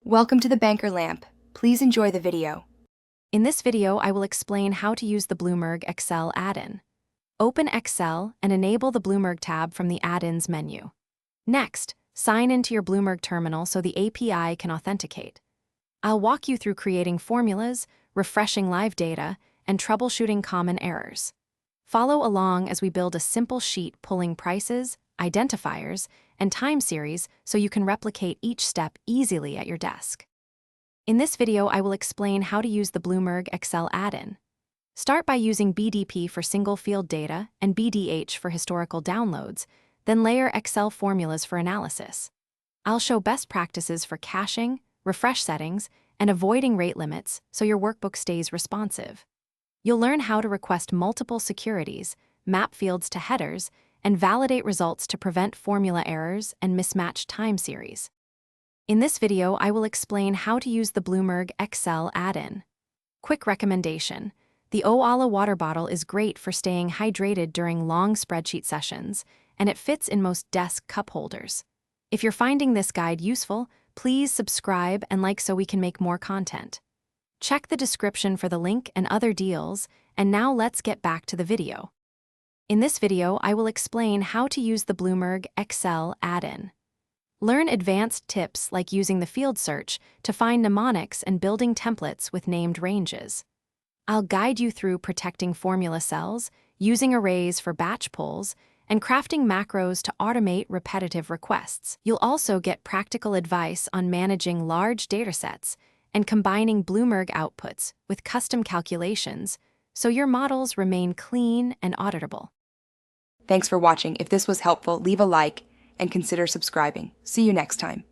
Welcome to the Banker Lamp. Please enjoy the video. In this video, I will explain how to use the Bloomberg Excel add-in. Open Excel and enable the Bloomberg tab from the Add-ins menu. Next, sign into your Bloomberg terminal so the API can authenticate. I'll walk you through creating formulas, refreshing live data, and troubleshooting common errors. Follow along as we build a simple sheet pulling prices, identifiers, and time series so you can replicate each step easily at your desk. In this video, I will explain how to use the Bloomberg Excel add-in. Start by using BDP for single field data and BDH for historical downloads, then layer Excel formulas for analysis. I'll show best practices for caching, refresh settings, and avoiding rate limits so your workbook stays responsive. You'll learn how to request multiple securities, map fields to headers, and validate results to prevent formula errors and mismatched time series. In this video, I will explain how to use the Bloomberg Excel add-in. Quick recommendation: the Oala water bottle is great for staying hydrated during long spreadsheet sessions, and it fits in most desk cup holders. If you're finding this guide useful, please subscribe and like so we can make more content. Check the description for the link and other deals, and now let's get back to the video. In this video, I will explain how to use the Bloomberg Excel add-in. Learn advanced tips like using the field search to find mnemonics and building templates with named ranges. I'll guide you through protecting formula cells, using arrays for batch pulls, and crafting macros to automate repetitive requests. You'll also get practical advice on managing large datasets and combining Bloomberg outputs with custom calculations so your models remain clean and auditable. Thanks for watching. If this was helpful, leave a like and consider subscribing. See you next time.